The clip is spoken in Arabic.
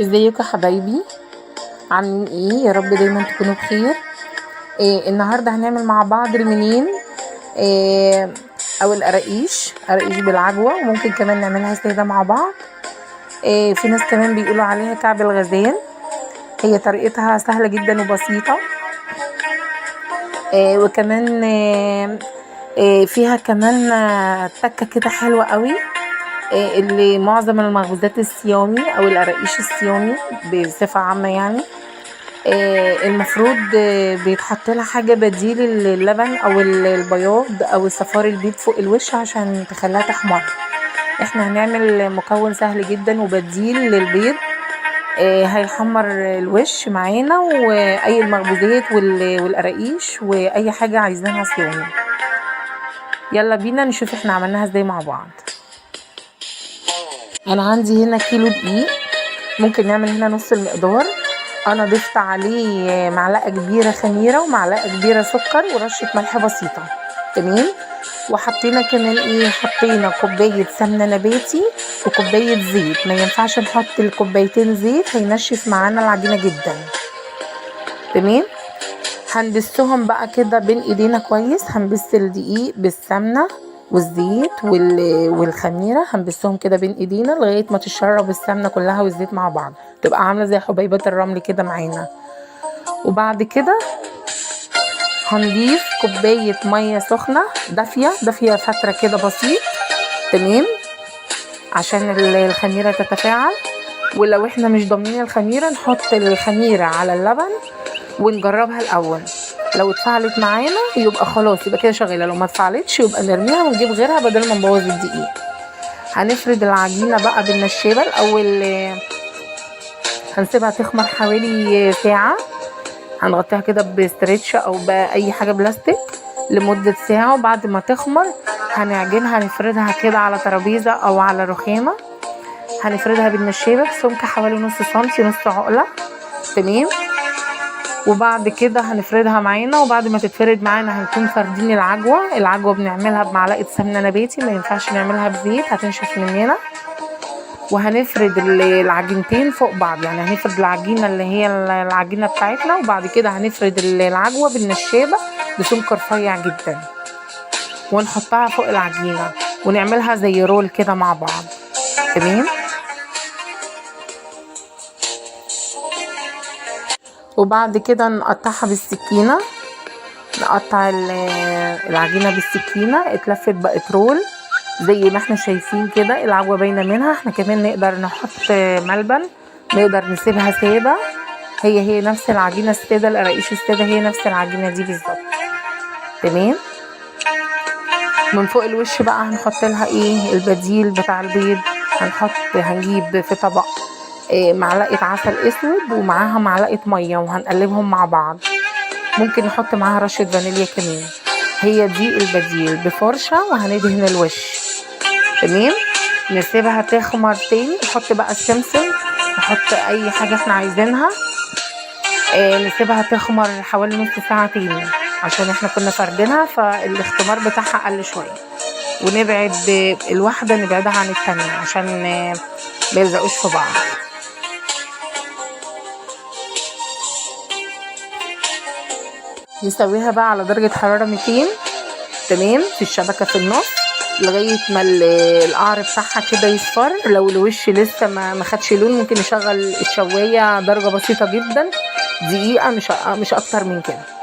ازيكم يا حبايبي؟ عاملين ايه؟ يا رب دايما تكونوا بخير. النهارده هنعمل مع بعض المنين، إيه او القراقيش بالعجوه، وممكن كمان نعملها ساده مع بعض. في ناس كمان بيقولوا عليها كعب الغزال. هي طريقتها سهله جدا وبسيطه. وكمان فيها كمان تكه كده حلوه قوي. اللي معظم المخبوزات الصيامي او القراقيش الصيامي بصفه عامه يعني المفروض بيتحط لها حاجه بديل اللبن او البياض او الصفار البيض فوق الوش عشان تخليها تحمر. احنا هنعمل مكون سهل جدا وبديل للبيض، هيحمر الوش معانا، واي المخبوزات والقراقيش واي حاجه عايزينها صيامي. يلا بينا نشوف احنا عملناها ازاي مع بعض. انا عندي هنا كيلو دقيق، ممكن نعمل هنا نص المقدار. انا ضفت عليه معلقه كبيره خميره ومعلقه كبيره سكر ورشه ملح بسيطه. تمام. وحطينا كمان حطينا كوبايه سمنه نباتي وكوبايه زيت. ما ينفعش نحط الكوبايتين زيت، هينشف معانا العجينه جدا. تمام. هنبسهم بقى كده بين ايدينا كويس. هنبس الدقيق بالسمنه والزيت والخميره، هنبسهم كده بين ايدينا لغايه ما تشرب السمنه كلها والزيت مع بعض، تبقى عامله زي حبيبات الرمل كده معانا. وبعد كده هنضيف كوبايه ميه سخنه دافيه فتره كده بسيط. تمام. عشان الخميره تتفاعل. ولو احنا مش ضامنين الخميره نحط الخميره على اللبن ونجربها الاول. لو اتفعلت معانا يبقى خلاص، يبقى كده شغاله. لو ما اتفعلتش يبقى نرميها ونجيب غيرها بدل ما نبوظ الدقيق. هنفرد العجينه بقى بالنشابه الاول. هنسيبها تخمر حوالي ساعه. هنغطيها كده بستريتش او باي حاجه بلاستيك لمده ساعه. وبعد ما تخمر هنعجنها، نفردها كده على ترابيزه او على رخامه. هنفردها بالنشابه بسمك حوالي نص سنتي، نص عقله. تمام. وبعد كده هنفردها معانا. وبعد ما تتفرد معانا هنكون فاردين العجوه بنعملها بمعلقه سمنه نباتي، ما ينفعش نعملها بزيت هتنشف مننا. وهنفرد العجينتين فوق بعض، يعني هنفرد العجينه اللي هي العجينه بتاعتنا، وبعد كده هنفرد العجوه بالنشابه بسمك رفيع جدا ونحطها فوق العجينه ونعملها زي رول كده مع بعض. تمام. وبعد كده نقطعها بالسكينه، نقطع العجينه بالسكينه. اتلفت بقت رول زي ما احنا شايفين كده، العجوه باينه منها. احنا كمان نقدر نحط ملبن، نقدر نسيبها ساده. هي نفس العجينه الساده، القراقيش الساده هي نفس العجينه دي بالظبط. تمام. من فوق الوش بقى هنحط لها البديل بتاع البيض. هنجيب في طبق معلقه عسل اسود ومعاها معلقه ميه، وهنقلبهم مع بعض. ممكن نحط معاها رشه فانيليا كمان. هي دي البديل بفرشه، وهندهن الوش. تمام. نسيبها تخمر تاني، نحط بقى السمسم، نحط اي حاجه احنا عايزينها. نسيبها تخمر حوالي نص ساعه تاني عشان احنا كنا فردينها، فالاختمار بتاعها قل شويه. ونبعد الواحده نبعدها عن التانية عشان ما يلزقوش في بعض. نسويها بقى على درجه حراره 200. تمام. في الشبكه في النص لغايه ما القعر بتاعها كده يصفر. لو الوش لسه ما خدش لون ممكن نشغل الشوايه درجه بسيطه جدا، دقيقه مش اكتر من كده.